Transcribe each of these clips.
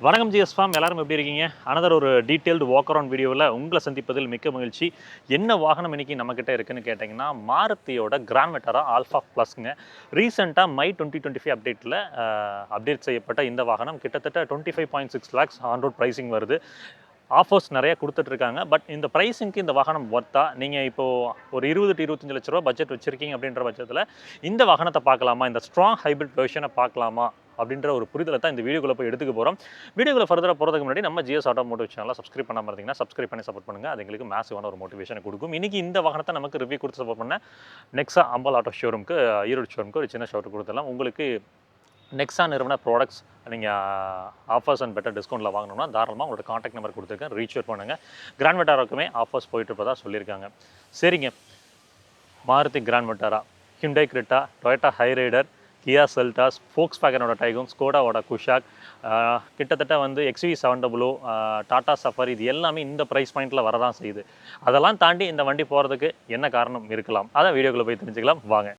வணக்கம் GS form, எல்லாரும் எப்படி இருக்கீங்க? அனதர் ஒரு டீட்டெயில்டு வாக் அரவுண்ட் வீடியோவில் உங்களை சந்திப்பதில் மிக்க மகிழ்ச்சி. என்ன வாகனம் இன்னைக்கு நம்மக்கிட்ட இருக்குன்னு கேட்டிங்கன்னா, மாருதியோட கிராண்ட் விட்டாரா ஆல்ஃபா ப்ளஸ்ங்க. ரீசெண்டாக மை 2025 அப்டேட்டில் அப்டேட் செய்யப்பட்ட இந்த வாகனம் கிட்டத்தட்ட 25.6 lakhs ஆன் ரோட் ப்ரைஸிங் வருது. ஆஃபர்ஸ் நிறைய கொடுத்துட்ருக்காங்க. பட் இந்த ப்ரைஸிங்க்கு இந்த வாகனம் ஒர்த்தா? நீங்கள் இப்போது ஒரு 20 to 25 லட்ச ரூபா பட்ஜெட் வச்சுருக்கீங்க அப்படின்ற பட்சத்தில் இந்த வாகனத்தை பார்க்கலாமா, இந்த ஸ்ட்ராங் ஹைப்ரிட் வெர்ஷனை பார்க்கலாமா அப்படின்ற ஒரு புரிதலை தான் இந்த வீடியோக்குள்ளே போய் எடுத்துக்க போகிறோம். வீடியோக்குள்ள ஃபர்தராக போகிறதுக்கு முன்னாடி நம்ம ஜிஎஸ் ஆட்டோமோட்டிவ் சேனலை சப்ஸ்கிரைப் பண்ணாமல் இருந்தீங்கன்னா சப்ஸ்கிரைப் பண்ணி சப்போர்ட் பண்ணுங்கள். அது எங்களுக்கு மேசிவான ஒரு மோட்டிவேஷனை கொடுக்கும். இன்றைக்கி இந்த வாகனத்தை நமக்கு ரிவ்யூ கொடுத்து சப்போர்ட் பண்ண நெக்ஸா அம்பால் ஆட்டோ ஷோரூமுக்கு, ஈரோடு ஷோரூமுக்கு ஒரு சின்ன ஷவுட் கொடுத்துடலாம். உங்களுக்கு நெக்ஸா நிறுவன ப்ராடக்ட்ஸ் நீங்கள் ஆஃபர்ஸ் அண்ட் பெட்டர் டிஸ்கவுண்ட்டில் வாங்கணும்னா தாராளமாக உங்களோட காண்டாக்ட் நம்பர் கொடுத்துருக்கேன், ரீச் அவுட் பண்ணுங்கள். கிராண்ட் விட்டாராவுக்குமே ஆஃபர்ஸ் போயிட்டு இருப்பதா சொல்லியிருக்காங்க. சரிங்க, Maruti grand Vitara, Hyundai Creta, Toyota Hyryder, Kia Seltos, ஃபோக்ஸ்வேகனோட டைகூன், ஸ்கோடாவோட குஷாக், கிட்டத்தட்ட வந்து XV700, டாடா சஃபாரி, இது எல்லாமே இந்த ப்ரைஸ் பாயிண்ட்டில் வரதான் செய்யுது. அதெல்லாம் தாண்டி இந்த வண்டி போகிறதுக்கு என்ன காரணம் இருக்கலாம், அதை வீடியோக்குள்ளே போய் தெரிஞ்சுக்கலாம் வாங்க.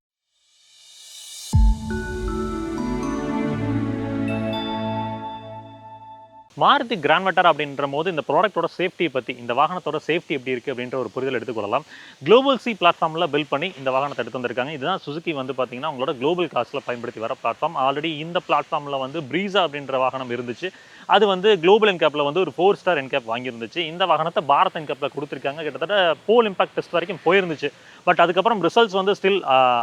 மாருதி கிராண்ட் விட்டாரா அப்படின்ற போது இந்த ப்ராடக்ட்டோட சேஃப்டியை பற்றி, இந்த வாகனத்தோட சேஃப்டி எப்படி இருக்குது அப்படின்ற ஒரு புரிதல் எடுத்துக்கொள்ளலாம். குளோபல் சி பிளாட்ஃபார்மில் பில்ட் பண்ணி இந்த வாகனத்தை எடுத்து வந்திருக்காங்க. இதுதான் சுசுகி வந்து பார்த்தீங்கன்னா உங்களோட குளோபல் காஸ்ட்டில் பயன்படுத்தி வர பிளாட்ஃபார்ம். ஆல்ரெடி இந்த பிளாட்ஃபார்மில் வந்து ப்ரீஸா அப்படின்ற வாகனம் இருந்துச்சு. அது வந்து குளோபல் என்கேப்பில் வந்து ஒரு 4 ஸ்டார் என்கேப் வாங்கியிருந்துச்சு. இந்த வாகனத்தை பாரத் என்கேப்பில் கொடுத்துருக்காங்க. கிட்டத்தட்ட போல் இம்பாக்ட் டெஸ்ட் வரைக்கும் போயிருந்துச்சு. பட் அதுக்கப்புறம் ரிசல்ட்ஸ் வந்து ஸ்டில்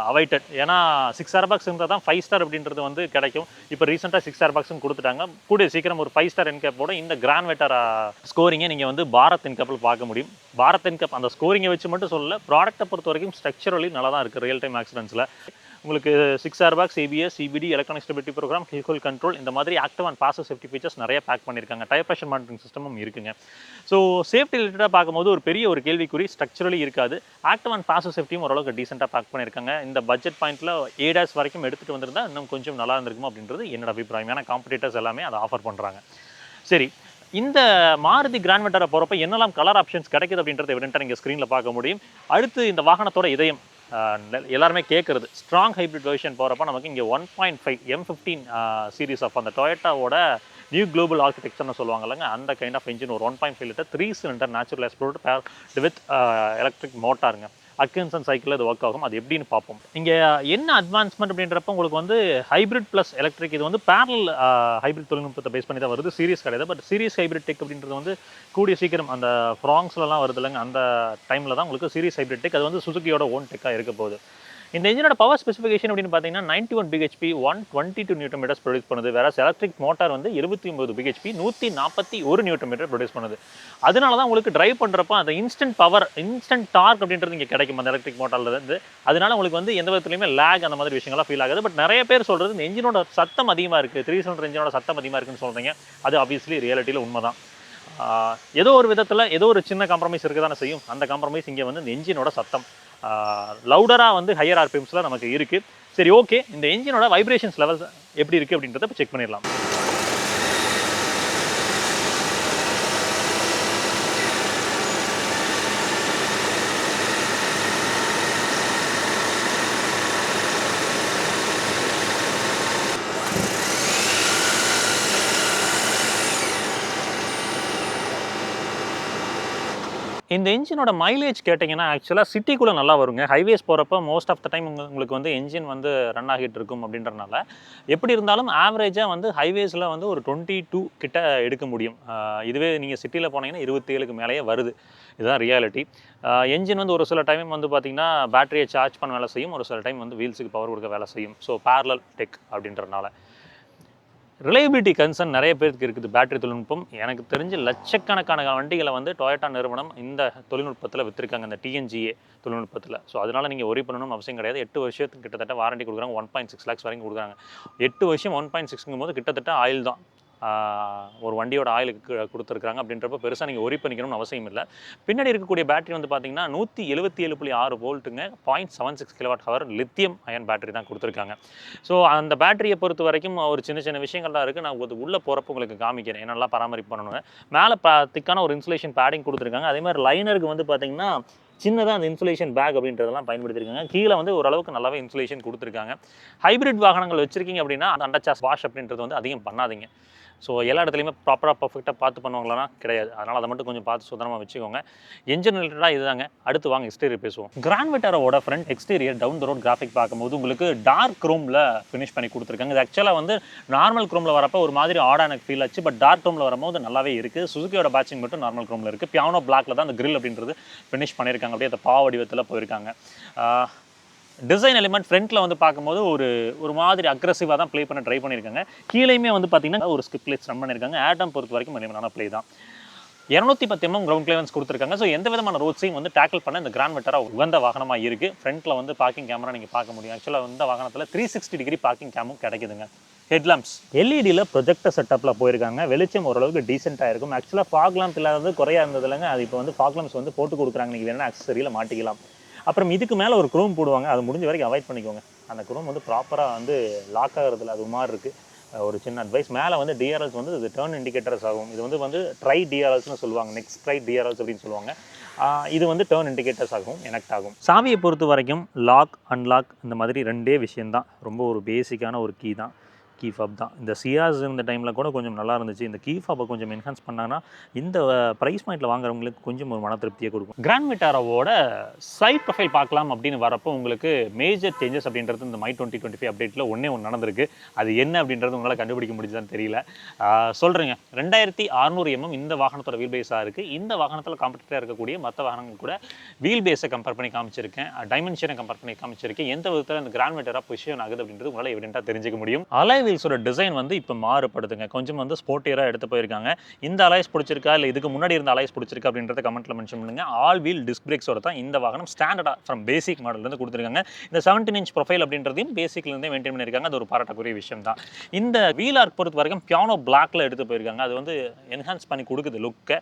அவைட்டட். ஏன்னா 6 ஏர்பேக்ஸ் இருந்தால் தான் 5 ஸ்டார் அப்படின்றது வந்து கிடைக்கும். இப்போ ரீசெண்டாக 6 ஏர்பேக்ஸ்னு கொடுத்துட்டாங்க. கூடிய சீக்கிரம் ஒரு 5 ஸ்டார் என்கேப்போட இந்த கிராண்ட் விட்டாரா ஸ்கோரிங்கை நீங்கள் வந்து பாரத் என்கேப்பில் பார்க்க முடியும். பாரத் என்கேப் அந்த ஸ்கோரிங்கை வச்சு மட்டும் சொல்லல, ப்ராடக்ட்டை பொறுத்த வரைக்கும் ஸ்ட்ரக்சரலி நல்லா தான் இருக்குது. ரியல் டைம் ஆக்சிடென்ட்ஸில் உங்களுக்கு 6 airbags, ABS, CBD, electronic stability program, hill control, இந்த மாதிரி active and passive safety features நிறைய பேக் பண்ணியிருக்காங்க. டயர் ப்ரெஷர் மானிட்டரிங் சிஸ்டமும் இருக்குங்க. ஸோ சேஃப்டி ரிலேட்டடாக பார்க்கும்போது ஒரு பெரிய ஒரு கேள்விக்குறி ஸ்ட்ரக்சரலி இருக்காது. ஆக்டிவ் அண்ட் பாசிவ் சேஃப்டியும் ஓரளவுக்கு டீசெண்டாக பேக் பண்ணியிருக்காங்க. இந்த பட்ஜெட் பாயிண்ட்டில் ADAS வரைக்கும் எடுத்துகிட்டு வந்திருந்தால் இன்னும் கொஞ்சம் நல்லா இருந்திருக்கும் அப்படின்றது என்னோட அபிப்பிராயம். ஏன்னா காம்படிட்டர்ஸ் எல்லாமே அதை ஆஃபர் பண்ணுறாங்க. சரி, இந்த மாருதி கிராண்ட் விட்டாரா போகிறப்ப என்னெல்லாம் கலர் ஆப்ஷன்ஸ் கிடைக்குது அப்படின்றத எவிடென்ட்டாக நீங்கள் ஸ்க்ரீனில் பார்க்க முடியும். அடுத்து இந்த வாகனத்தோட இதயம் எல்லாருமே கேட்குறது, ஸ்ட்ராங் ஹைப்ரிட் வெர்ஷன் போகிறப்ப நமக்கு இங்கே 1.5 M15 சீரீஸ் ஆஃப் அந்த டொயோட்டாவோட நியூ குளோபல் ஆர்கிடெக்சர்னு சொல்லுவாங்கல்லங்க, அந்த கைண்ட் ஆஃப் இன்ஜின் ஒரு 1.5 litre 3 cylinder natural explored paired with electric மோட்டாருங்க. அட்கின்சன் சைக்கிள் இது ஒர்க் ஆகும். அது எப்படின்னு பார்ப்போம். இங்கே என்ன அட்வான்ஸ்மெண்ட் அப்படின்றப்ப உங்களுக்கு வந்து ஹைப்ரிட் ப்ளஸ் எலக்ட்ரிக், இது வந்து பேரல் ஹைப்ரிட் தொழில்நுட்பத்தை பேஸ் பண்ணி தான் வருது, சீரியஸ் கிடையாது. பட் சீரியஸ் ஹைப்ரிட் டெக் அப்படின்றது வந்து கூடிய சீக்கிரம் அந்த ஃப்ராங்ஸ்லாம் வருது இல்லைங்க, அந்த டைமில் தான் உங்களுக்கு சீரியஸ் ஹைப்ரிட் டெக், அது வந்து சுசுகியோட ஓன் டெக்காக இருக்க போகுது. இந்த இன்ஜினோட பவர் ஸ்பெசிஃபிகேஷன் அப்படின்னு பார்த்தீங்கன்னா 91 BHP 122 Nm ப்ரொடியூஸ் பண்ணுது. வேற எலக்ட்ரிக் மோட்டார் வந்து 79 BHP 141 Nm ப்ரொடியூஸ் பண்ணுது. அதனால தான் உங்களுக்கு டிரைவ் பண்ணுறப்போ அந்த இன்ஸ்டன்ட் பவர், இன்ஸ்டன்ட் டார்க் அப்படின்றது இங்கே கிடைக்கும் அந்த எலக்ட்ரிக் மோட்டார்லேருந்து. அதனால உங்களுக்கு வந்து எந்த விதத்துலையுமே லேக் அந்த மாதிரி விஷயங்கள்லாம் ஃபீல் ஆகுது. பட் நிறைய பேர் சொல்கிறது இந்த இன்ஜினோட சத்தம் அதிகமாக இருக்குது, 3 சிலிண்டர் இன்ஜினோட சத்தம் அதிகமாக இருக்குன்னு சொல்கிறீங்க. அது ஆப்வியஸ்லி ரியாலிட்டியில் உண்மை தான். ஏதோ ஒரு விதத்தில் ஏதோ ஒரு சின்ன காம்ப்ரமைஸ் இருக்க தானே செய்யும். அந்த காம்ப்ரமைஸ் இங்கே வந்து இந்த என்ஜினோட சத்தம் லவுடராக வந்து ஹையர் RPMஸில் நமக்கு இருக்குது. சரி, ஓகே, இந்த என்ஜினோட வைப்ரேஷன்ஸ் லெவல்ஸ் எப்படி இருக்குது அப்படின்றத இப்போ செக் பண்ணிடலாம். இந்த என்ஜினோட மைலேஜ் கேட்டிங்கன்னா ஆக்சுவலாக சிட்டிக்குள்ளே நல்லா வருங்க. ஹைவேஸ் போகிறப்ப மோஸ்ட் ஆஃப் த டைம் உங்களுக்கு வந்து என்ஜின் வந்து ரன் ஆகிட்டு இருக்கும் அப்படின்றனால எப்படி இருந்தாலும் ஆவரேஜாக வந்து ஹைவேஸில் வந்து ஒரு 22 கிட்ட எடுக்க முடியும். இதுவே நீங்கள் சிட்டியில் போனீங்கன்னா 27க்கு மேலேயே வருது. இதுதான் ரியாலிட்டி. என்ஜின் வந்து ஒரு சில டைம் வந்து பார்த்திங்கன்னா பேட்டரியை சார்ஜ் பண்ண வேலை செய்யும், ஒரு சில டைம் வந்து வீல்ஸுக்கு பவர் கொடுக்க வேலை செய்யும். ஸோ பேரலல் டெக் அப்படின்றனால ரிலையபிலிட்டி கன்சர்ன் நிறைய பேருக்கு இருக்குது. பேட்டரி தொழில்நுட்பம் எனக்கு தெரிஞ்சு லட்சக்கணக்கான வண்டிகளை வந்து டொயோட்டா நிறுவனம் இந்த தொழில்நுட்பத்தில் விற்றுருக்காங்க, இந்த TNGA தொழில்நுட்பத்தில். ஸோ அதனால் நீங்கள் ஒரி பண்ணணும்னு அவசியம் கிடையாது. 8 வருஷத்துக்கு கிட்டத்தட்ட வாரண்டி கொடுக்குறாங்க. 1.6 lakhs வரைக்கும் கொடுக்குறாங்க. 8 வருஷம் 1.6ங்கும் போது கிட்டத்தட்ட ஆயில் தான் ஒரு வண்டியோட ஆயிலுக்கு கொடுத்துருக்காங்க. அப்படின்றப்ப பெருசாக நீங்கள் ஒரி பண்ணிக்கணும்னு அவசியம் இல்லை. பின்னாடி இருக்கக்கூடிய பேட்டரி வந்து பார்த்தீங்கன்னா 177.6 வோல்ட்டுங்க, 0.76 kWh லித்தியம் அயன் பேட்டரி தான் கொடுத்துருக்காங்க. ஸோ அந்த பேட்டரியை பொறுத்த வரைக்கும் ஒரு சின்ன சின்ன விஷயங்கள்லாம் இருக்குது. நான் உள்ளே போகிறப்ப உங்களுக்கு காமிக்கிறேன் என்னெல்லாம் பராமரிப்பு பண்ணணுங்க. மேலே திக்கான ஒரு இன்சுலேஷன் பேடிங் கொடுத்துருக்காங்க. அதே மாதிரி லைனருக்கு வந்து பார்த்தீங்கன்னா சின்னதாக அந்த இன்சுலேஷன் பேக் அப்படின்றதெல்லாம் பயன்படுத்தியிருக்காங்க. கீழே வந்து ஓரளவுக்கு நல்லாவே இன்சுலேஷன் கொடுத்துருக்காங்க. ஹைப்ரிட் வாகனங்கள் வச்சிருக்கீங்க அப்படின்னா அந்த அண்டர்சார்ஜ் வாஷ் அப்படின்றது வந்து அதிகம் பண்ணாதீங்க. ஸோ எல்லா இடத்துலையுமே ப்ராப்பராக பர்ஃபெக்டாக பார்த்து பண்ணுவாங்களான்னா கிடையாது. அதனால் அதை மட்டும் கொஞ்சம் பார்த்து சுத்தமாக வச்சுக்கோங்க. என்ஜின் ரிலேட்டடாக இதுதாங்க. அடுத்து வாங்க எக்ஸ்டீரியர் பேசுவோம். கிராண்ட் விட்டாரோட front exterior down the road graphic பார்க்கும்போது உங்களுக்கு டார்க் க்ரோமில் ஃபினிஷ் பண்ணி கொடுத்துருக்காங்க. இது ஆக்சுவலாக வந்து நார்மல் க்ரோமில் வரப்போ ஒரு மாதிரி ஆடாக எனக்கு ஃபீல் ஆச்சு. பட் டார்க் க்ரோமில் வரும்போது நல்லாவே இருக்குது. சுசுகியோட பேட்சிங் மட்டும் நார்மல் க்ரோமில் இருக்குது. பியானோ பிளாக்ல தான் அந்த கிரில் அப்படின்றது ஃபினிஷ் பண்ணியிருக்காங்க. அப்படியே அந்த வடிவத்தில் போயிருக்காங்க. டிசைன் எலிமெண்ட் ஃப்ரண்ட்டில் வந்து பார்க்கும்போது ஒரு மாதிரி அக்ரெசிவாக தான் ப்ளே பண்ண ட்ரை பண்ணியிருக்காங்க. கீழேயுமே வந்து பார்த்தீங்கன்னா ஒரு ஸ்கிப் பிளேஸ் ரன் பண்ணியிருக்காங்க. ஆட்டம் பொறுத்த வரைக்கும் எலிமெண்டான ப்ளே தான். 210 mm கிரவுண்ட் கிளியரன்ஸ் கொடுத்துருக்காங்க. ஸோ எந்த விதமான ரோட்ஸையும் வந்து டேக்கிள் பண்ண இந்த கிராண்ட் விட்டாரா உகந்த வாகனமாக இருக்குது. ஃப்ரண்ட்டில் வந்து பார்க்கிங் கேமரா நீங்கள் பார்க்க முடியும். ஆக்சுவலாக இந்த வாகனத்தில் 360 டிகிரி பார்க்கிங் கேமும் கிடைக்குதுங்க. ஹெட்லாம்ப்ஸ் எல்இடியில் ப்ரொஜெக்டர் செட்டப்பில் போயிருக்காங்க. வெளிச்சம் ஓரளவுக்கு டீசெண்டாக இருக்கும். ஆக்சுவலாக ஃபாக் லாம்ப் இல்லாதது குறையா இருந்ததுலங்க. அது இப்போ வந்து ஃபாக் லாம்ப்ஸ் வந்து போட்டு கொடுக்குறாங்க. நீங்கள் வேணால் அக்சசரியில் மாட்டிக்கலாம். அப்புறம் இதுக்கு மேலே ஒரு க்ரோம் போடுவாங்க. அது முடிஞ்ச வரைக்கும் அவாய்ட் பண்ணிக்கோங்க. அந்த க்ரோம் வந்து ப்ராப்பராக வந்து லாக் ஆகிறதுல அது மாதிரி இருக்குது. ஒரு சின்ன அட்வைஸ். மேலே வந்து டிஆர்எல்ஸ் வந்து இது டர்ன் இண்டிகேட்டர்ஸ் ஆகும். இது வந்து ட்ரை டிஆர்எல்ஸ்னு சொல்லுவாங்க. நெக்ஸ்ட் ட்ரை டிஆர்எல்ஸ் அப்படின்னு சொல்லுவாங்க. இது வந்து டர்ன் இண்டிகேட்டர்ஸ் ஆகும், எனக்ட் ஆகும். சாவியை பொறுத்த வரைக்கும் லாக் அன்லாக் இந்த மாதிரி 2 விஷயம்தான். ரொம்ப ஒரு பேசிக்கான ஒரு கீ தான். கீ ஃபாப் தான். இந்த சியாஸ் இந்த டைமில் கூட கொஞ்சம் நல்லா இருந்துச்சு. இந்த கீ ஃபாப்பை கொஞ்சம் என்ஹான்ஸ் பண்ணாங்கன்னா இந்த ப்ரைஸ் பாயிண்டில் வாங்குறவங்களுக்கு கொஞ்சம் ஒரு மன திருப்தியை கொடுக்கும். கிராண்ட் விட்டாராவோட சைட் ப்ரொஃபைல் பார்க்கலாம் அப்படின்னு வரப்போ உங்களுக்கு மேஜர் சேஞ்சஸ் அப்படின்றது இந்த மை 2025 அப்டேட்டில் ஒன்று நடந்திருக்கு. அது என்ன அப்படின்றது உங்களால் கண்டுபிடிக்க முடிஞ்சுதான்னு தெரியல. சொல்கிறேங்க. 2600 mm இந்த வாகனத்தோட வீல் பேஸாக இருக்குது. இந்த வாகனத்தில் காம்படிட்டராக இருக்கக்கூடிய மற்ற வாகனங்கள் கூட வீல் பேஸை கம்பேர் பண்ணி காமிச்சிருக்கேன். டைமென்ஷனை கம்பேர் பண்ணி காமிச்சிருக்கேன். எந்த விதத்தில் இந்த கிராண்ட் விட்டாரா பொசிஷன் ஆகுது அப்படின்றது உங்களால் எவிடென்ட்டாக தெரிஞ்சுக்க முடியும். வீல்ஸோட டிசைன் வந்து இப்போ மாறுபடுதுங்க. கொஞ்சம் வந்து ஸ்போர்ட்டியராக எடுத்து போயிருக்காங்க. இந்த அலைஸ் பிடிச்சிருக்கா இல்லை இதுக்கு முன்னாடி இருந்த அலைஸ் பிடிச்சிருக்கா அப்படின்றத கமெண்ட்டில் மென்ஷன் பண்ணுங்க. ஆல் வீல் டிஸ்க் பிரேக்ஸோட தான் இந்த வாகனம் ஸ்டாண்டர்டாக ஃப்ரம் பேசிக் மாடல்லேருந்து கொடுத்துருக்காங்க. இந்த 17 inch ப்ரொஃபைல் அப்படின்றதையும் பேசிக்லேருந்தே மெயின்டைன் பண்ணியிருக்காங்க. அது ஒரு பாராட்டக்கூடிய விஷயம் தான். இந்த வீல் ஆர்க் பொறுத்த வரைக்கும் பியானோ பிளாக்ல எடுத்து போயிருக்காங்க. அது வந்து என்ஹான்ஸ் பண்ணி கொடுக்குது லுக்கை.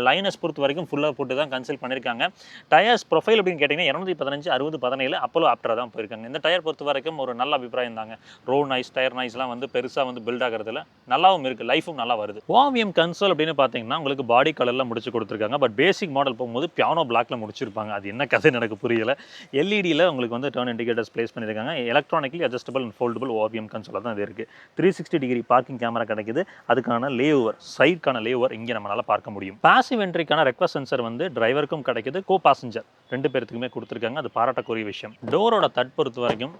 லைனஸ் பொறுத்த வரைக்கும் ஃபுல்லாக போட்டு தான் கன்சல்ட் பண்ணியிருக்காங்க. டயர்ஸ் ப்ரொஃபைல் அப்படின்னு கேட்டிங்கன்னா 215 60 17 அப்போலோ ஆப்டரா தான் போயிருக்காங்க. இந்த டயர் பொறுத்த வரைக்கும் ஒரு நல்ல அபிப்பிராயம் தாங்க. ரோட் நாய்ஸ் டயர் நாய்ஸ்லாம் வந்து பெருசாக வந்து பில்ட் ஆகிறதுல நல்லாவும் இருக்குது. லைஃபும் நல்லா வருது. ஓவியம் கன்சோல் அப்படின்னு பார்த்தீங்கன்னா உங்களுக்கு பாடி கலரில் முடிச்சு கொடுத்துருக்காங்க. பட் பேசிக் மாடல் போகும்போது பியானோ பிளாக்ல முடிச்சிருப்பாங்க. அது என்ன கதை எனக்கு புரியல. எல்இடியில் உங்களுக்கு வந்து டர்ன் இண்டிகேட்டர்ஸ் பிளேஸ் பண்ணியிருக்காங்க. எலக்ட்ரானிக்கலி அட்ஜஸ்டபிள் அண்ட் ஃபோல்டபுள் ஓவியம் கன்சோலாக தான் இது இருக்குது. 360 டிகிரி பார்க்கிங் கேமரா கிடைக்குது. அதுக்கான லேஓவர் சைட்கான லேஓவர் இங்கே நம்மளால் பார்க்க முடியும். பாசிவ் என்ட்ரிக்கான ரெக்வஸ்ட் சென்சர் வந்து டிரைவருக்கும் கிடைக்குது. கோ பாசஞ்சர் 2 பேருக்குமே கொடுத்துருக்காங்க. அது பாராட்டக்கூடிய விஷயம். டோரோட தட் பொறுத்த வரைக்கும்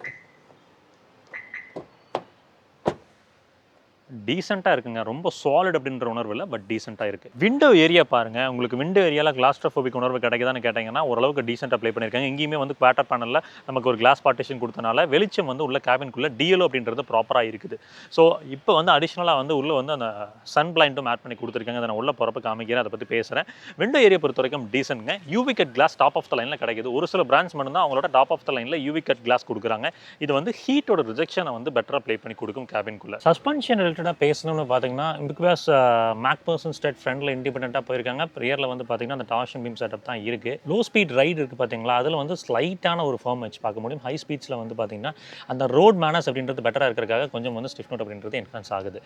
டீசெண்டாக இருக்குங்க. ரொம்ப சாலிட் அப்படின்ற உணர்வு இல்லை, பட் டீசெண்டாக இருக்குது. விண்டோ ஏரியா பாருங்கள். உங்களுக்கு விண்டோ ஏரியாவில் கிளாஸ்ட்ரோஃபோபிக் உணர்வு கிடைக்குதான்னு கேட்டிங்கன்னா ஓரளவுக்கு டீசெண்டாக ப்ளே பண்ணியிருக்காங்க. எங்கேயுமே வந்து குவார்ட்டர் பேனலில் நமக்கு ஒரு கிளாஸ் பார்ட்டிஷன் கொடுத்தனால வெளிச்சம் வந்து உள்ள கேபின்குள்ளே டிஎல்ஓ அப்படின்றது ப்ராப்பராக இருக்குது. ஸோ இப்போ வந்து அடிஷ்னலாக வந்து உள்ளே வந்து அந்த சன் பிளைண்டும் ஆட் பண்ணி கொடுத்துருக்காங்க. அதை நான் உள்ள போகிறப்ப காமிக்கிறேன், அதை பற்றி பேசுகிறேன். விண்டோ ஏரியா பொறுத்த வரைக்கும் டீசென்ட்ங்க. UV cut glass top of the லைனில் கிடைக்குது. ஒரு சில பிராண்ட்ஸ் மட்டும் தான் அவங்களோட டாப் ஆஃப் த லைனில் யூவி கட் கிளாஸ் கொடுக்குறாங்க. இது வந்து ஹீட்டோட ரிஜெக்ஷனை வந்து பெட்டராக ப்ளே பண்ணி கொடுக்கும் கேபின்குள்ளே. சஸ்பென்ஷன் பேசணும்னு பார்த்தீங்கன்னா பிகாஸ் மேக்பர்சன் ஸ்டேட் ஃப்ரண்டில் இண்டிபெண்ட்டாக போயிருக்காங்க. ரியரில் வந்து பார்த்தீங்கன்னா அந்த டார்ஷன் பீம் செட்டப் தான் இருக்குது. லோ ஸ்பீட் ரைடு இருக்குது பார்த்தீங்களா, அதில் வந்து ஸ்லைட்டான ஒரு ஃபார்ம் வச்சு பார்க்க முடியும். ஹை ஸ்பீட்ஸில் வந்து பார்த்தீங்கன்னா அந்த ரோட் மேனஸ் அப்படின்றது பெட்டராக இருக்கிறதுக்காக கொஞ்சம் வந்து ஸ்டிஃப் நோட் அப்படின்றது என்ஹான்ஸ் ஆகுது.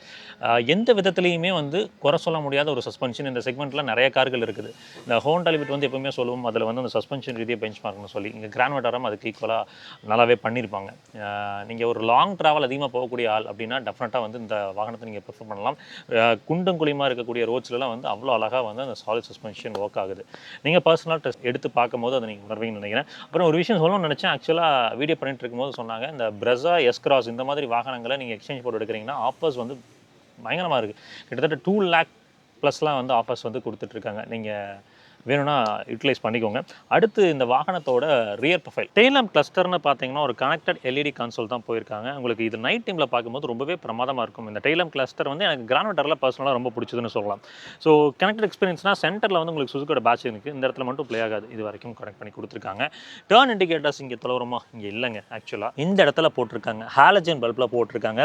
எந்த விதத்துலையுமே வந்து குறை சொல்ல முடியாத ஒரு சஸ்பென்ஷன் இந்த செக்மெண்ட்டில் நிறைய கார்கள் இருக்குது. இந்த ஹோண்டா லிவிட் வந்து எப்பவுமே சொல்லுவோம் அதில் வந்து அந்த சஸ்பென்ஷன் ரீதியாக பெஞ்ச் மார்க்னு சொல்லி இங்கே கிராண்ட் விட்டாராம் அதுக்கு ஈக்குவலாக நல்லாவே பண்ணியிருப்பாங்க. நீங்கள் ஒரு லாங் ட்ராவல் அதிகமாக போகக்கூடிய ஆள் அப்படின்னா டெஃபினட்டாக வந்து இந்த வாகனத்தை நீங்கள் ப்ரிஃபர் பண்ணலாம். குண்டும் குழிமா இருக்கக்கூடிய ரோட்ஸ்லாம் வந்து அவ்வளோ அழகாக வந்து அந்த சாலிட் சஸ்பென்ஷன் ஒர்க் ஆகுது. நீங்கள் பர்சனலாக டெஸ்ட் எடுத்து பார்க்கும்போது அதை நீங்கள் உணர்வீங்கன்னு நினைக்கிறேன். அப்புறம் ஒரு விஷயம் சொல்லணும்னு நினச்சேன். ஆக்சுவலாக வீடியோ பண்ணிட்டு இருக்கும்போது சொன்னாங்க இந்த பிரெஸா எஸ்கிராஸ் இந்த மாதிரி வாகனங்களை நீங்கள் எக்ஸ்சேஞ்ச் போட்டு எடுக்கிறீங்கன்னா ஆஃபர்ஸ் வந்து பயங்கரமாக இருக்குது. கிட்டத்தட்ட 2 lakh ப்ளஸ்லாம் வந்து ஆஃபர்ஸ் வந்து கொடுத்துட்ருக்காங்க. நீங்கள் வேணும்னா யூட்டிலைஸ் பண்ணிக்கோங்க. அடுத்து இந்த வாகனத்தோட ரியர் ப்ரொஃபைல் டெயில் லேம்ப் கிளஸ்டர்னு பார்த்தீங்கன்னா ஒரு கனெக்டட் எல்இடி கன்சோல் தான் போயிருக்காங்க. உங்களுக்கு இது நைட் டைமில் பார்க்கும்போது ரொம்பவே பிரமாதமாக இருக்கும். இந்த டெயில் லேம்ப் கிளஸ்டர் வந்து எனக்கு கிராண்ட் விட்டாரில் பர்சனலாக ரொம்ப பிடிச்சதுன்னு சொல்லலாம். ஸோ கனெக்டட் எக்ஸ்பீரியன்ஸ்னால் சென்டரில் வந்து உங்களுக்கு சுசுகியோட பேட்ச் இருக்குது. இந்த இடத்துல மட்டும் ப்ளே ஆகாது. இது வரைக்கும் கனெக்ட் பண்ணி கொடுத்துருக்காங்க. டர்ன் இண்டிகேட்டர்ஸ் இங்கே தொலைவரமா இங்கே இல்லைங்க. ஆக்சுவலாக இந்த இடத்துல போட்டிருக்காங்க. ஹாலஜன் பல்பில் போட்டிருக்காங்க.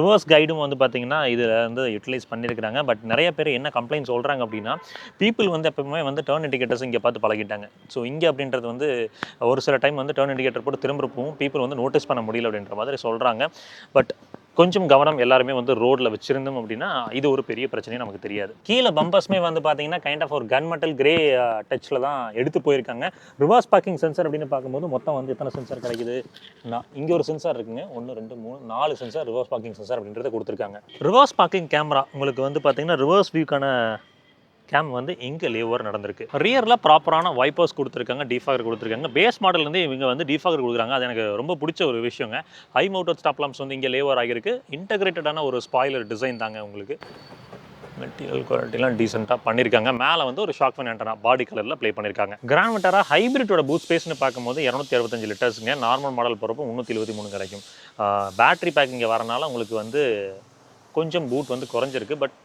ரிவர்ஸ் கைடும் வந்து பார்த்தீங்கன்னா இதில் வந்து யூட்டிலைஸ் பண்ணியிருக்கிறாங்க. பட் நிறைய பேர் என்ன கம்ப்ளைண்ட் சொல்கிறாங்க அப்படின்னா பீப்புள் வந்து எப்பவுமே வந்து டர்ன் இண்டிகேட்டர்ஸ் இங்கே பார்த்து பழகிட்டாங்க. ஸோ இங்கே அப்படின்றது வந்து ஒரு சில டைம் வந்து டர்ன் இண்டிகேட்டர் போட்டு திரும்பவும் பீப்புள் வந்து நோட்டீஸ் பண்ண முடியல அப்படின்ற மாதிரி சொல்கிறாங்க. பட் கொஞ்சம் கவனம் எல்லாருமே வந்து ரோடில் வச்சுருந்தோம் அப்படின்னா இது ஒரு பெரிய பிரச்சனையும் நமக்கு தெரியாது. கீழே பம்பர்ஸ்மே வந்து பார்த்தீங்கன்னா கைண்ட் ஆஃப் ஒரு கன் மெட்டல் கிரே டச்சில் தான் எடுத்து போயிருக்காங்க. ரிவர்ஸ் பார்க்கிங் சென்சார் அப்படின்னு பார்க்கும்போது மொத்தம் வந்து எத்தனை சென்சார் கிடைக்குது, இங்கே ஒரு சென்சார் இருக்குங்க, 1 2 3 4 சென்சார் ரிவர்ஸ் பார்க்கிங் சென்சார் அப்படின்றத கொடுத்துருக்காங்க. ரிவர்ஸ் பார்க்கிங் கேமரா உங்களுக்கு வந்து பார்த்தீங்கன்னா ரிவர்ஸ் வியூக்கான கேம் வந்து இங்கே லேவர் நடந்திருக்கு. ரியரில் ப்ராப்பரான வைப்பர்ஸ் கொடுத்துருக்காங்க, டிஃபாகர் கொடுத்துருக்காங்க. பேஸ் மாடல்லேருந்து இவங்க வந்து டிஃபாகர் கொடுக்குறாங்க. அது எனக்கு ரொம்ப பிடிச்ச ஒரு விஷயங்க. ஹை மவுண்டட் ஸ்டாப் லாம்ப்ஸ் வந்து இங்கே லேவர் ஆகிருக்கு. இன்டகிரேட்டடான ஒரு ஸ்பாயிலர் டிசைன் தாங்க உங்களுக்கு. மெட்டீரியல் குவாலிட்டிலாம் டீசெண்டாக பண்ணியிருக்காங்க. மேலே வந்து ஒரு ஷாக் ஃபேன் ஆண்டனா பாடி கலரில் ப்ளே பண்ணியிருக்காங்க. கிராண்ட் விட்டாரா ஹைப்ரிட்டோட பூட் ஸ்பேஸ்னு பார்க்கும்போது 265 லிட்டர்ஸுங்க. நார்மல் மாடல் போகிறப்போ 323 கிடைக்கும். பேட்டரி பேக் இங்கே வரனால உங்களுக்கு வந்து கொஞ்சம் பூட் வந்து குறைஞ்சிருக்கு. பட்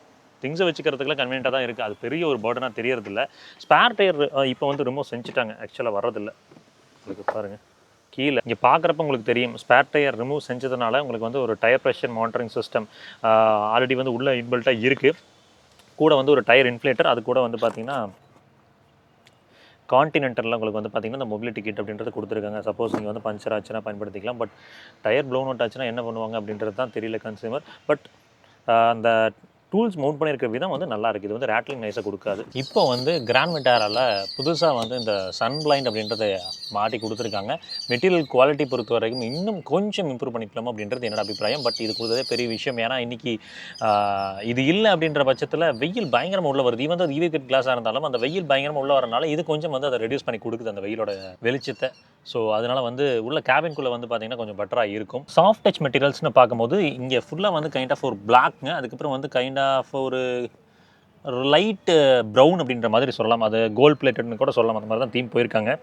திங்ஸை வச்சுக்கிறதுக்குலாம் கன்வீனியன்ட்டாக தான் இருக்குது. அது பெரிய ஒரு பர்டனாக தெரியறதில்ல. ஸ்பேர் டயர் இப்போ வந்து ரிமூவ் செஞ்சுட்டாங்க, ஆக்சுவலாக வர்றதில்லை. உங்களுக்கு பாருங்கள் கீழே இங்கே பார்க்குறப்ப உங்களுக்கு தெரியும் ஸ்பேர் டயர் ரிமூவ் செஞ்சதுனால உங்களுக்கு வந்து ஒரு tyre pressure monitoring system already வந்து உள்ளே இன்பில்ட்டாக இருக்குது. கூட வந்து ஒரு டயர் இன்ஃப்ளேட்டர், அது கூட வந்து பார்த்திங்கன்னா கான்டினென்டலில் உங்களுக்கு வந்து பார்த்திங்கன்னா இந்த மொபிலிட்டி கிட் அப்படின்றது கொடுத்துருக்காங்க. சப்போஸ் நீங்கள் வந்து பஞ்சர் ஆச்சுன்னா பயன்படுத்திக்கலாம். பட் டயர் ப்ளோன் அவுட் ஆச்சுன்னா என்ன பண்ணுவாங்க அப்படின்றது தான் தெரியல கன்சியூமர். பட் அந்த டூல்ஸ் மவுண்ட் பண்ணியிருக்க விதம் வந்து நல்லா இருக்குது. இது வந்து ரேட்லிங் நைஸாக கொடுக்காது. இப்போ வந்து கிராண்ட் விட்டாரால் புதுசாக வந்து இந்த சன் பிளைண்ட் அப்படின்றத மாட்டி கொடுத்துருக்காங்க. மெட்டீரியல் குவாலிட்டி பொறுத்த வரைக்கும் இன்னும் கொஞ்சம் இம்ப்ரூவ் பண்ணிக்கலாம் அப்படின்றது என்னோட அபிப்பிராயம். பட் இது கொடுத்ததே பெரிய விஷயம். ஏன்னா இன்றைக்கி இது இல்லை அப்படின்ற பட்சத்தில் வெயில் பயங்கரமாக உள்ள வருது. ஈவன் அது ஈவி கட் கிளாஸாக இருந்தாலும் அந்த வெயில் பயங்கரமாக உள்ள வரனால இது கொஞ்சம் வந்து அதை ரெடியூஸ் பண்ணி கொடுக்குது அந்த வெயிலோட வெளிச்சத்தை. ஸோ அதனால் வந்து உள்ள கேபின்குள்ளே வந்து பார்த்திங்கன்னா கொஞ்சம் பெட்டராக இருக்கும். சாஃப்ட் டச் மெட்டீரியல்ஸ்னு பார்க்கும்போது இங்கே ஃபுல்லாக வந்து கைண்ட் ஆஃப் ஒரு பிளாக்ங்க, அதுக்கப்புறம் வந்து கைண்ட் ஆஃப் ஒரு லைட் ப்ரௌன் அப்படின்ற மாதிரி சொல்லலாம். அது கோல்ட் பிளேட்டட்னு கூட சொல்லலாம். அந்த மாதிரி தான் தீம் போயிருக்காங்க.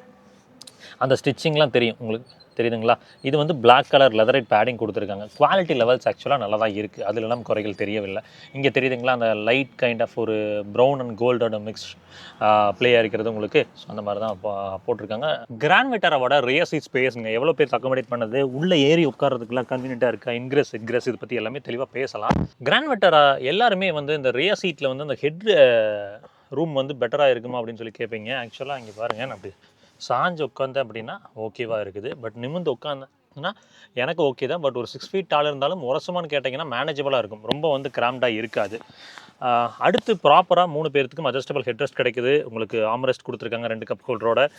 அந்த ஸ்டிச்சிங்லாம் தெரியும் உங்களுக்கு, தெரியுதுங்களா? இது வந்து பிளாக் கலர் லெதரைட் பேடிங் கொடுத்துருக்காங்க. குவாலிட்டி லெவல்ஸ் ஆக்சுவலாக நல்லா தான் இருக்குது. அதில் எல்லாம் குறைகள் தெரியவில்லை. இங்கே தெரியுதுங்களா அந்த லைட் கைண்ட் ஆஃப் ஒரு ப்ரௌன் அண்ட் கோல்டோட மிக்ஸ் ப்ளேயாக இருக்கிறது உங்களுக்கு. ஸோ அந்த மாதிரி தான் போட்டிருக்காங்க. கிராண்ட் விட்டாராவோட ரியர் சீட் ஸ்பேஸுங்க எவ்வளோ பேர் அக்காமடேட் பண்ணது, உள்ளே ஏறி உட்காரதுக்குலாம் கன்வீனியன்ட்டாக இருக்கா, இன்க்ரெஸ் இதை பற்றி எல்லாமே தெளிவாக பேசலாம். கிராண்ட் விட்டாரா எல்லாருமே வந்து இந்த ரியர் சீட்டில் வந்து அந்த ஹெட் ரூம் வந்து பெட்டராக இருக்குமா அப்படின்னு சொல்லி கேட்பீங்க. ஆக்சுவலாக இங்கே பாருங்கள், நான் அப்படி சாஞ்சு உட்காந்தேன் அப்படின்னா ஓகேவாக இருக்குது. பட் நிமிந்து உட்காந்தேன்னா எனக்கு ஓகே தான். பட் ஒரு 6 ஃபீட் டால் இருந்தாலும் உரசமானு கேட்டிங்கன்னா மேனேஜபிளாக இருக்கும். ரொம்ப வந்து கிராம்டாக இருக்காது. அடுத்து ப்ராப்பராக 3 பேர்த்துக்கும் அட்ஜஸ்டபிள் ஹெட்ரெஸ்ட் கிடைக்குது. உங்களுக்கு ஆம்ரெஸ்ட் கொடுத்துருக்காங்க 2 கப் ஹோல்டரோட.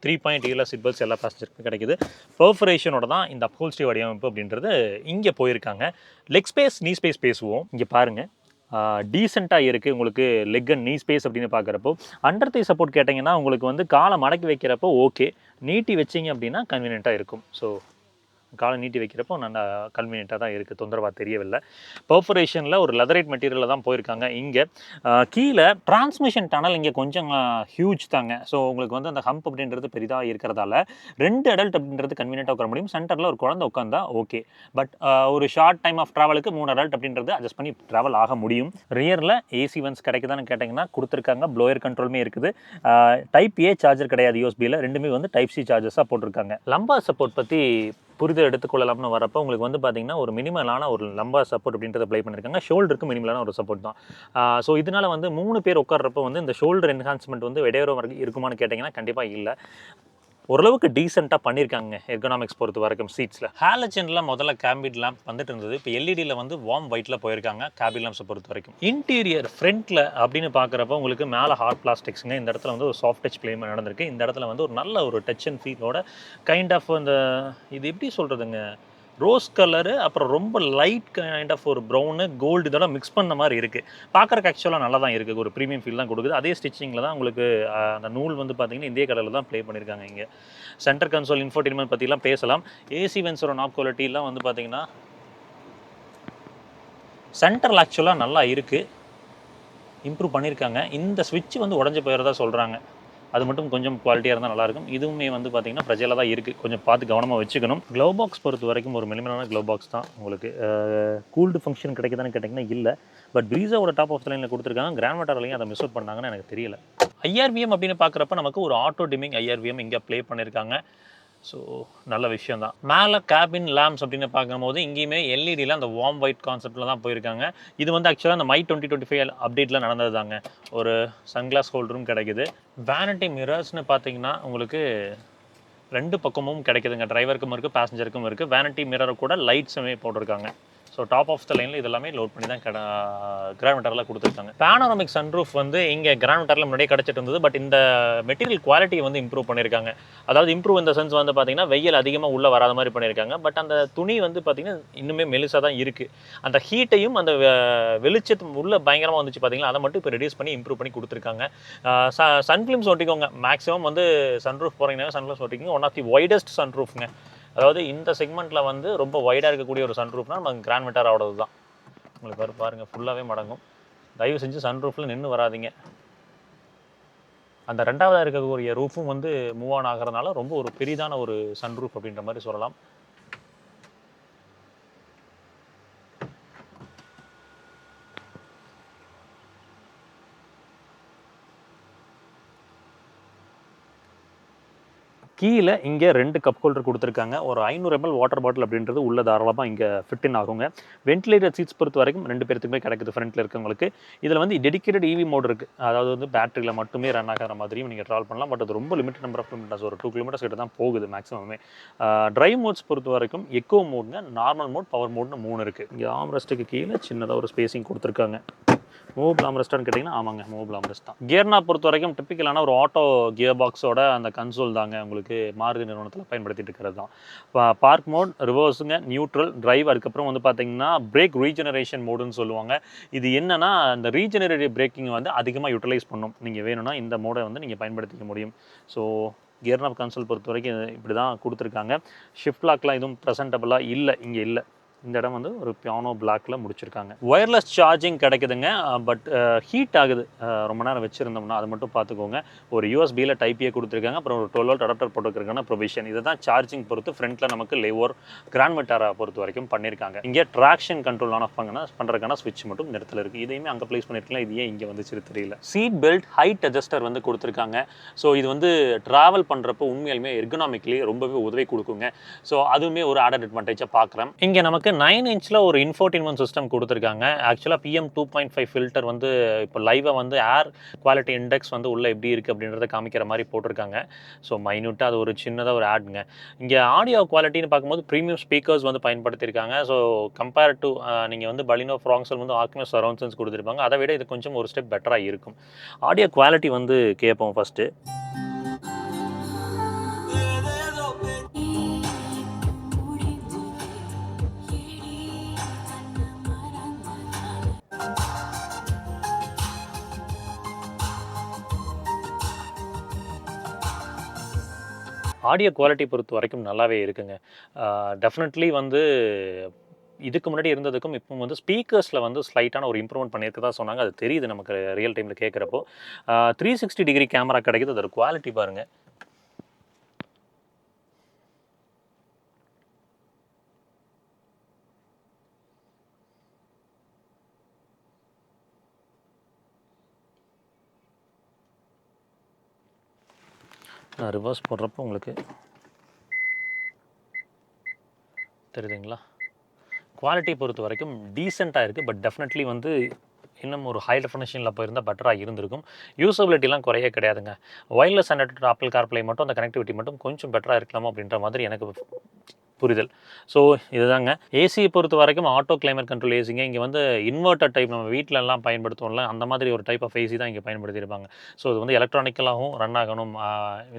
3 ELS சீட் பெல்ட்ஸ் எல்லா பேசஞ்சருக்கும் கிடைக்குது. பெர்ஃபரேஷனோட தான் இந்த அப்ஹோல்ஸ்ட்ரி வடிவமைப்பு அப்படின்றது இங்கே போயிருக்காங்க. லெக் ஸ்பேஸ் நீ ஸ்பேஸ் பேசுவோம். இங்கே பாருங்கள் டீசெண்டாக இருக்குது. உங்களுக்கு லெக் அண்ட் நீ ஸ்பேஸ் அப்படின்னு பார்க்குறப்போ அண்டர் தை சப்போர்ட் கேட்டிங்கன்னா உங்களுக்கு வந்து காலை மடக்கி வைக்கிறப்போ ஓகே, நீட்டி வச்சிங்க அப்படின்னா கன்வீனியண்ட்டாக இருக்கும். ஸோ காலை நீட்டி வைக்கிறப்போ நல்லா கன்வீனியண்ட்டாக தான் இருக்குது, தொந்தரவாக தெரியவில்லை. பெர்ஃபரேஷனில் ஒரு லெதரைட் மெட்டீரியலில் தான் போயிருக்காங்க. இங்கே கீழே டிரான்ஸ்மிஷன் டனல் இங்கே கொஞ்சம் ஹியூஜ் தாங்க. ஸோ உங்களுக்கு வந்து அந்த ஹம்ப் அப்படின்றது பெரிதாக இருக்கிறதால 2 அடல்ட் அப்படின்றது கன்வீனியண்ட்டாக உட்கார முடியும். சென்டரில் ஒரு குழந்தை உட்காந்தா ஓகே. பட் ஒரு ஷார்ட் டைம் ஆஃப் ட்ராவலுக்கு 3 அடல்ட் அப்படின்றது அட்ஜஸ்ட் பண்ணி ட்ராவல் ஆக முடியும். ரியரில் ஏசி வென்ஸ் கிடைக்குதான்னு கேட்டிங்கன்னா கொடுத்துருக்காங்க. ப்ளோயர் கண்ட்ரோலுமே இருக்குது. டைப் ஏ சார்ஜர் கிடையாது யூஎஸ்பியில், ரெண்டுமே வந்து டைப் சி சார்ஜர்ஸாக போட்டிருக்காங்க. லம்பார் சப்போர்ட் பற்றி புரிதல் எடுத்துக்கொள்ளலாம்னு வரப்போ உங்களுக்கு வந்து பார்த்தீங்கன்னா ஒரு மினிமலான ஒரு லம்பார் சப்போர்ட் அப்படின்றத ப்ளே பண்ணியிருக்காங்க. ஷோல்டருக்கு மினிமலான ஒரு சப்போர்ட் தான். ஸோ இதனால் வந்து 3 பேர் உட்கார்றப்போ வந்து இந்த ஷோல்டர் என்ஹான்ஸ்மெண்ட் வந்து இடையூறு இருக்குமான்னு கேட்டிங்கன்னா கண்டிப்பாக இல்லை. ஓரளவுக்கு டீசெண்டாக பண்ணியிருக்காங்க எர்கனாமிக்ஸ் பொறுத்த வரைக்கும். சீட்ஸில் ஹாலஜனில் முதல்ல கேபின் லேம்ப் வந்துட்டு இருந்தது. இப்போ எல்இடியில் வந்து வார்ம் ஒயிட்டில் போயிருக்காங்க கேபின் லேம்ப்ஸை பொறுத்த வரைக்கும். இன்டீரியர் ஃப்ரண்ட்டில் அப்படின்னு பார்க்குறப்ப உங்களுக்கு மேலே ஹார்ட் பிளாஸ்டிக்ஸுங்க. இந்த இடத்துல வந்து ஒரு சாஃப்ட் டச் ப்ளே நடந்திருக்கு. இந்த இடத்துல வந்து ஒரு நல்ல ஒரு டச் அண்ட் ஃபீலோட கைண்ட் ஆஃப் அந்த இது எப்படி சொல்கிறதுங்க, ரோஸ் கலரு அப்புறம் ரொம்ப லைட் கைண்ட் ஆஃப் ஒரு ப்ரௌனு கோல்டு இதெல்லாம் மிக்ஸ் பண்ண மாதிரி இருக்குது. பார்க்குறக்கு ஆக்சுவலாக நல்லா தான் இருக்குது. ஒரு ப்ரீமியம் ஃபீல் தான் கொடுக்குது. அதே ஸ்டிச்சிங்கில் தான் உங்களுக்கு அந்த நூல் வந்து பார்த்திங்கன்னா இந்திய கலரில் தான் ப்ளே பண்ணியிருக்காங்க. இங்கே சென்டர் கன்சோல் இன்ஃபோடெயின்மெண்ட் பற்றிலாம் பேசலாம். ஏசி வென்ஸோட நாப் குவாலிட்டிலாம் வந்து பார்த்திங்கன்னா சென்டரில் ஆக்சுவலாக நல்லா இருக்குது, இம்ப்ரூவ் பண்ணியிருக்காங்க. இந்த ஸ்விட்ச் வந்து உடஞ்சி போயிடுறதா சொல்கிறாங்க. அது மட்டும் கொஞ்சம் குவாலிட்டியாக இருந்தால் நல்லாயிருக்கும். இதுவுமே வந்து பார்த்திங்கன்னா ஃப்ரெஜைலாக தான் இருக்குது, கொஞ்சம் பார்த்து கவனமாக வச்சுக்கணும். க்ளோ பாக்ஸ் பொறுத்த வரைக்கும் ஒரு மினிமலான க்ளோ பாக்ஸ் தான். உங்களுக்கு கூல்டு ஃபங்க்ஷன் கிடைக்குதான்னு கேட்டிங்கன்னா இல்லை. பட் ப்ரீஸாவோட டாப் ஆஃப் த லைனில் கொடுத்துருக்காங்க. கிராண்ட் விட்டாராலையும் அதை மிஸ் அவுட் பண்ணாங்கன்னு எனக்கு தெரியல. ஐஆர்விஎம் அப்படின்னு பார்க்குறப்ப நமக்கு ஒரு ஆட்டோ டிமிங் ஐஆர்விஎம் இங்கே ப்ளே பண்ணியிருக்காங்க. ஸோ நல்ல விஷயம் தான். மேலே கேபின் லேம்ப்ஸ் அப்படின்னு பார்க்கும்போது இங்கேயுமே எல்இடியில் அந்த வார்ம் ஒயிட் கான்செப்டில் தான் போயிருக்காங்க. இது வந்து ஆக்சுவலாக அந்த மை 2025 அப்டேட்டில் நடந்தது தாங்க. ஒரு சன்கிளாஸ் ஹோல்டரும் கிடைக்குது. வேனிட்டி மிரர்ஸ்னு பார்த்தீங்கன்னா உங்களுக்கு 2 பக்கமும் கிடைக்குதுங்க. டிரைவருக்கும் இருக்குது, பேசஞ்சருக்கும் இருக்குது. வேனிட்டி மிரர் கூட லைட்ஸுமே போட்டிருக்காங்க. ஸோ டாப் ஆஃப் த லைனில் இதெல்லாமே லோட் பண்ணி தான் கிராண்ட் விட்டாரில் கொடுத்துருக்காங்க. பேனோரமிக் சன்ரூஃப் வந்து இங்கே கிராண்ட் விட்டாரில் முன்னாடியே கிடச்சிட்டு இருந்தது. பட் இந்த மெட்டீரியல் குவாலிட்டியை வந்து இம்ப்ரூவ் பண்ணியிருக்காங்க. அதாவது இம்ப்ரூவ் இந்த சென்ஸ் வந்து பார்த்தீங்கன்னா வெயில் அதிகமாக உள்ளே வராத மாதிரி பண்ணியிருக்காங்க. பட் அந்த துணி வந்து பார்த்தீங்கன்னா இன்னுமே மெலிசாக தான் இருக்குது. அந்த ஹீட்டையும் அந்த வெளிச்சத்து உள்ள பயங்கரமாக வந்துச்சு பார்த்தீங்கன்னா அதை மட்டும் இப்போ ரெடியூஸ் பண்ணி இம்ப்ரூவ் பண்ணி கொடுத்துருக்காங்க. சன்ஃபிலிம்ஸ் ஒட்டிக்கோங்க. மேக்ஸிமம் வந்து சன்ரூஃப் போகிறீங்கன்னா சன்ஃபிலிம்ஸ் ஒட்டிக்கோங்க. ஒன் ஆஃப் தி வைடஸ்ட் சன்ரூஃப்ங்க. அதாவது இந்த செக்மெண்ட்டில் வந்து ரொம்ப வைடாக இருக்கக்கூடிய ஒரு சன்ரூஃப்னா நம்ம கிராண்ட் விட்டாரோடது தான். உங்களுக்கு பாருங்கள் ஃபுல்லாகவே மடங்கும். தயவு செஞ்சு சன்ரூஃபில் நின்று வராதிங்க. அந்த 2ஆவதாக இருக்கக்கூடிய ரூஃபும் வந்து மூவ் ஆன் ஆகிறதுனால ரொம்ப ஒரு பெரிதான ஒரு சன்ரூஃப் அப்படின்ற மாதிரி சொல்லலாம். கீழே இங்கே 2 கப் ஹோல்டர் கொடுத்துருக்காங்க. ஒரு 500 ml வாட்டர் பாட்டில் அப்படின்றது உள்ள தாராளமாக இங்கே ஃபிட் இன் ஆகுங்க. வென்டிலேட்டர் சீட்ஸ் பொறுத்த வரைக்கும் 2 பேருக்குமே கிடைக்குது ஃப்ரண்ட்டில் இருக்கவங்களுக்கு. இதில் வந்து டெடிக்கேட்டட் EV மோட் இருக்குது. அதாவது வந்து பேட்டரியில் மட்டுமே ரன் ஆகிற மாதிரியும் நீங்கள் ட்ராவல் பண்ணலாம். பட் அது ரொம்ப லிமிட்டட் நம்பர் ஆஃப் கிலோமீட்டர்ஸ், ஒரு 2 கிலோமீட்டர்ஸ் கிட்ட தான் போகுது மேக்ஸிமமே. ட்ரைவ் மோட்ஸ் பொறுத்த வரைக்கும் எக்கோ மோட்ங்க, நார்மல் மோட், பவர் மோட்னு 3 இருக்குது. இங்கே ஆம்ரெஸ்ட்டுக்கு கீழே சின்னதாக ஒரு ஸ்பேசிங் கொடுத்துருக்காங்க. மூவபிள் ஆம்ரெஸ்ட்டான்னு கேட்டிங்கன்னா ஆமாங்க, மூவபிள் ஆம்ரெஸ்ட் தான். கியர்னா பொறுத்த வரைக்கும் டிப்பிக்கலான ஒரு ஆட்டோ கியர் பாக்ஸோட அந்த கன்சோல் தாங்க உங்களுக்கு மாருதி நிறுவனத்தில் பயன்படுத்திட்டு இருக்கிறது தான். பார்க் மோட், ரிவர்ஸுங்க, நியூட்ரல், டிரைவ், அதுக்கப்புறம் வந்து பார்த்தீங்கன்னா பிரேக் ரீஜெனரேஷன் மோடுன்னு சொல்லுவாங்க. இது என்னன்னா இந்த ரீஜெனரேட்டிவ் பிரேக்கிங் வந்து அதிகமாக யூட்டிலைஸ் பண்ணும். நீங்கள் வேணும்னா இந்த மோடை வந்து நீங்கள் பயன்படுத்திக்க முடியும். ஸோ கியர் நாப் கன்சோல் பொறுத்த வரைக்கும் இப்படி தான் கொடுத்துருக்காங்க. ஷிஃப்ட் லாக்லாம் எதுவும் ப்ரெசென்டபுளாக இல்லை, இங்கே இல்லை. இந்த இடம் வந்து ஒரு பியானோ பிளாக்ல முடிச்சிருக்காங்க. ஒயர்லெஸ் சார்ஜிங் கிடைக்குதுங்க. பட் ஹீட் ஆகுது ரொம்ப நேரம் வச்சுருந்தோம்னா, அது மட்டும் பார்த்துக்கோங்க. ஒரு யூஎஸ்பியில் டைப் ஏ கொடுத்துருக்காங்க. அப்புறம் ஒரு 12 வோல்ட் அடாப்டர் போட்டுருக்கான ப்ரொவிஷன். இதை தான் சார்ஜிங் பொறுத்து ஃப்ரண்ட்டில் நமக்கு லேவோர் கிராண்ட் விட்டாரா பொறுத்த வரைக்கும் பண்ணியிருக்காங்க. இங்கே ட்ராக்ஷன் கண்ட்ரோல் ஆன் ஆஃப் பண்ணுறதுக்கான ஸ்விட்ச் மட்டும் இந்த இடத்துல இருக்குது. இதையுமே அங்கே ப்ளேஸ் பண்ணியிருக்கலாம். இது ஏன் இங்கே வந்துச்சு தெரியல. சீட் பெல்ட் ஹைட் அட்ஜஸ்டர் வந்து கொடுத்துருக்காங்க. ஸோ இது வந்து ட்ராவல் பண்ணுறப்போ உண்மையாலுமே எர்கனாமிக்லி ரொம்பவே உதவி கொடுக்குங்க. ஸோ அதுவுமே ஒரு ஆடட் அட்வான்டேஜாக பார்க்குறேன். இங்கே நமக்கு 9 இன்ச்சில் ஒரு இன்ஃபோர்டைன்மென்ட் சிஸ்டம் கொடுத்துருக்காங்க. ஆக்சுவலாக PM 2.5 ஃபில்டர் வந்து இப்போ லைவாக வந்து ஏர் குவாலிட்டி இண்டெக்ஸ் வந்து உள்ளே எப்படி இருக்குது அப்படின்றத காமிக்கிற மாதிரி போட்டிருக்காங்க. ஸோ மைன்யூட்டாக அது ஒரு சின்னதாக ஒரு ஆடுங்க. இங்கே ஆடியோ குவாலிட்டின்னு பார்க்கும்போது ப்ரீமியம் ஸ்பீக்கர்ஸ் வந்து பயன்படுத்தியிருக்காங்க. ஸோ கம்பேர் டு நீங்கள் வந்து பலினோ ஃப்ராங்ஸல் வந்து ஆர்க்னஸ் சரௌண்ட்ஸ் கொடுத்துருப்பாங்க. அதை விட இது கொஞ்சம் ஒரு ஸ்டெப் பெட்டராக இருக்கும். ஆடியோ குவாலிட்டி வந்து கேட்போம் ஃபஸ்ட்டு. ஆடியோ குவாலிட்டி பொறுத்த வரைக்கும் நல்லாவே இருக்குங்க. டெஃபினெட்லி வந்து இதுக்கு முன்னாடி இருந்ததுக்கும் இப்போ வந்து ஸ்பீக்கர்ஸில் வந்து ஸ்லைட்டான ஒரு இம்ப்ரூவ்மெண்ட் பண்ணியிருக்கதா சொன்னாங்க. அது தெரியுது நமக்கு ரியல் டைமில் கேட்குறப்போ. 360 டிகிரி கேமரா கிடைக்குது. அதோட குவாலிட்டி பாருங்கள். நான் ரிவர்ஸ் போடுறப்போ உங்களுக்கு தெரியுதுங்களா? குவாலிட்டி பொறுத்த வரைக்கும் டீசெண்டாக இருக்குது. பட் டெஃபினெட்லி வந்து இன்னும் ஒரு ஹை டெஃபினேஷனில் போயிருந்தால் பெட்டராக இருந்திருக்கும். யூசபிலிட்டிலாம் குறைய கிடையாதுங்க. ஒயர்லெஸ் அண்ட் ஆப்பிள் கார்ப்ளே மட்டும் அந்த கனெக்டிவிட்டி மட்டும் கொஞ்சம் பெட்டராக இருக்கலாமோ அப்படின்ற மாதிரி எனக்கு புரிதல். ஸோ இதுதாங்க. ஏசியை பொறுத்த வரைக்கும் ஆட்டோ கிளைமேட் கண்ட்ரோல் ஏசிங்க. இங்கே வந்து இன்வெர்ட்டர் டைப் நம்ம வீட்டிலலாம் பயன்படுத்துவோம்ல, அந்த மாதிரி ஒரு டைப் ஆஃப் ஏசி தான் இங்கே பயன்படுத்தியிருப்பாங்க. ஸோ இது வந்து எலக்ட்ரானிக்கலாகவும் ரன் ஆகணும்,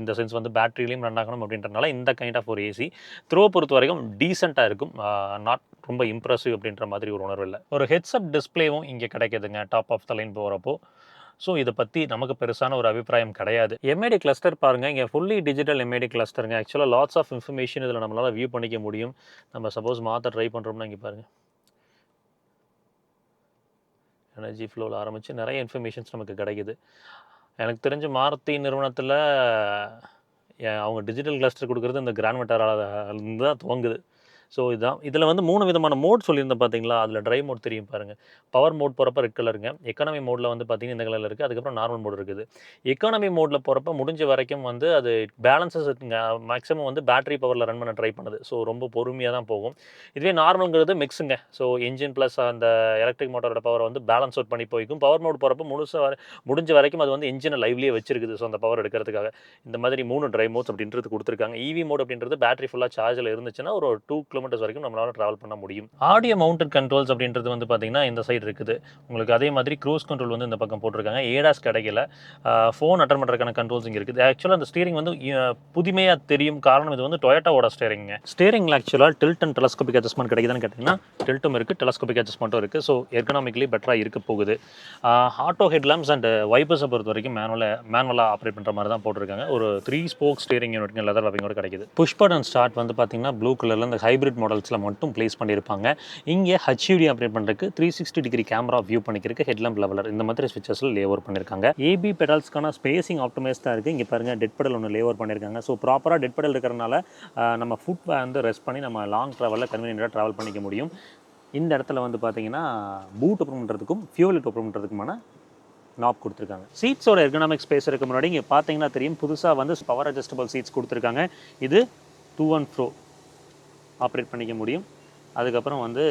இந்த சென்ஸ் வந்து பேட்டரியிலையும் ரன் ஆகணும் அப்படின்றனால இந்த கைண்ட் ஆஃப் ஒரு ஏசி. த்ரோ பொறுத்த வரைக்கும் டீசெண்டாக இருக்கும். நாட் ரொம்ப இம்ப்ரெசிவ் அப்படின்ற மாதிரி ஒரு உணர்வு இல்லை. ஒரு ஹெட்ஸ்அப் டிஸ்பிளேவும் இங்கே கிடைக்கிதுங்க டாப் ஆஃப் த லைன் போகிறப்போ. ஸோ இதை பற்றி நமக்கு பெருசான ஒரு அபிப்பிராயம் கிடையாது. எம்ஏடி கிளஸ்டர் பாருங்கள். இங்கே ஃபுல்லி டிஜிட்டல் எம்ஏடி கிளஸ்டருங்க. ஆக்சுவலாக லாட்ஸ் ஆஃப் இன்ஃபர்மேஷன் இதில் நம்மளால் வியூ பண்ணிக்க முடியும். நம்ம சப்போஸ் மாற்ற ட்ரை பண்ணுறோம்னா இங்கே பாருங்கள், எனர்ஜி ஃப்ளோவில் ஆரம்பித்து நிறைய இன்ஃபர்மேஷன்ஸ் நமக்கு கிடைக்குது. எனக்கு தெரிஞ்ச மாருதி நிறுவனத்தில் அவங்க டிஜிட்டல் கிளஸ்டர் கொடுக்குறது இந்த கிராண்ட் விட்டாரால இருந்து தான் துவங்குது. ஸோ இதான் இதில் வந்து 3 விதமான மோட் சொல்லியிருந்தேன் பார்த்தீங்களா, அதில் ட்ரை மோட் தெரியும் பாருங்கள். பவர் மோட் போகிறப்ப ரெட் கலருங்க. எக்கானமி மோடில் வந்து பார்த்தீங்கன்னா இந்த கலரில் இருக்குது. அதுக்கப்புறம் நார்மல் மோட் இருக்குது. எக்கானமி மோடில் போகிறப்ப முடிஞ்ச வரைக்கும் வந்து அது பேலன்ஸஸ் மேக்ஸிமம் வந்து பேட்டரி பவரில் ரன் பண்ண ட்ரை பண்ணுது. ஸோ ரொம்ப பொறுமையாக தான் போகும். இதுவே நார்மல்ங்கிறது மிக்ஸுங்க. ஸோ என்ஜின் ப்ளஸ் அந்த எலக்ட்ரிக் மோட்டரோட பவரை வந்து பேலன்ஸ் அவுட் பண்ணி போய்க்கும். பவர் மோட் போகிறப்ப முடிஞ்ச வரைக்கும் அது வந்து என்ஜினை லைவ்லேயே வச்சிருக்குது. ஸோ அந்த பவர் எடுக்கிறதுக்காக இந்த மாதிரி 3 ட்ரை மோட்ஸ் அப்படின்றது கொடுத்துருக்காங்க. ஈவி மோட் அப்படின்றது பேட்டரி ஃபுல்லாக சார்ஜில் இருந்துச்சுன்னா ஒரு 2 கிலோமீட்டர்ஸ் வரைக்கும் நம்மளால ட்ராவல் பண்ண முடியும். ஆடியோ மவுண்டட் கண்ட்ரோல்ஸ் அப்படின்றது வந்து பார்த்தீங்கன்னா இந்த சைடு இருக்குது. உங்களுக்கு அதே மாதிரி க்ரூஸ் கண்ட்ரோல் வந்து இந்த பக்கம் போட்டிருக்காங்க. ஏடாஸ் கிடைக்கல. ஃபோன் அட்டன் பண்ணுறதுக்கான கண்ட்ரோல்ஸ் இங்கே இருக்குது. ஆக்சுவலாக அந்த ஸ்டீரிங் வந்து புதுமையாக தெரியும். காரணம் இது வந்து டொயோட்டாவோட ஸ்டீரிங்க. ஸ்டீரிங்கில் ஆக்சுவலாக டில்ட் அண்ட் டெலஸ்கோபிக் அட்ஜஸ்ட்மெண்ட் கிடைக்குதுன்னு கேட்டிங்கன்னா டில்ட்டும் இருக்குது, டெலஸ்கோபிக் அட்ஜஸ்ட்மெண்ட்டும் இருக்குது. ஸோ எர்கனாமிக்கலி பெட்டராக இருக்க போகுது. ஆட்டோ ஹெட்லாம்ப்ஸ் அண்ட் வைப்பர்ஸை பொறுத்த வரைக்கும் மேனுவலாக ஆப்ரேட் பண்ணுற மாதிரி தான் போட்டிருக்காங்க. ஒரு 3 ஸ்போக் ஸ்டீரிங் யூனிட் லெதர் ரப்பிங்கோட கிடைக்குது. புஷ் பட்டன் ஸ்டார்ட் வந்து பார்த்தீங்கன்னா ப்ளூ கலரில் இந்த ஹைப்ரிட் மாடல்ஸில் மட்டும் ப்ளேஸ் பண்ணியிருப்பாங்க. இங்கே HUD ஆப்ரேட் பண்ணுறதுக்கு 360 டிகிரி கேமரா வியூ பண்ணிக்கிறதுக்கு ஹெட்லாம்ப் லெவலர் இந்த மாதிரி ஸ்விட்சஸில் லே ஓவர் பண்ணியிருக்காங்க. ஏபி பெடல்ஸ்க்கான ஸ்பேசிங் ஆப்டிமைஸ்டாக இருக்குது. இங்கே பாருங்கள் டெட் பெடல் ஒன்று லே ஓவர் பண்ணியிருக்காங்க. ஸோ ப்ராப்பராக டெட் பெடல் இருக்கிறனால நம்ம ஃபுட் வந்து ரெஸ்ட் பண்ணி நம்ம லாங் ட்ராவலில் கன்வீனியன்ட்டாக ட்ராவல் பண்ணிக்க முடியும். இந்த இடத்துல வந்து பார்த்தீங்கன்னா பூட் ஓப்பன் பண்ணுறதுக்கும் ஃபியூல் ஓப்பன் பண்ணுறதுக்குமான நாப் கொடுத்துருக்காங்க. சீட்ஸோட எர்கனாமிக் ஸ்பேஸ் இருக்க முன்னாடி இங்கே பார்த்தீங்கன்னா தெரியும் புதுசாக வந்து பவர் அட்ஜஸ்டபிள் சீட்ஸ் கொடுத்துருக்காங்க. இது 2 and fro ஆப்ரேட் பண்ணிக்க முடியும். அதுக்கப்புறம் வந்து